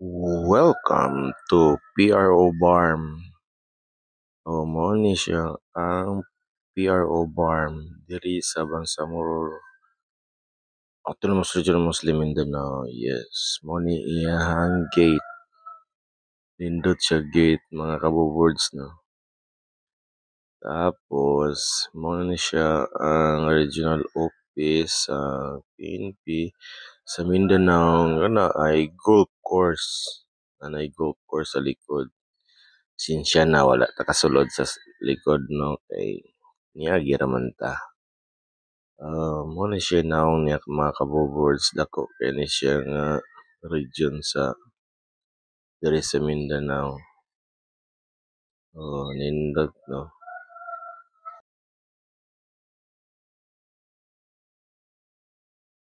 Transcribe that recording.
Welcome to PRO Barm. O mao ni siya ang PRO Barm diri sa Bangsamoro, Autonomous Region Muslim Mindanao. Yes, mao ni iyahang gate. Nindot siya gate mga kaboboards no. Tapos mao ni siya ang regional office sa PNP sa Mindanao nga na ay golf course. Ay golf course sa likod. Sinsya na wala ta kasulod sa likod no kay niagi raman ta. Mo na siya naong niya mga kaboboards dako kay ni siya nga region sa diri sa Mindanao. Nindot no.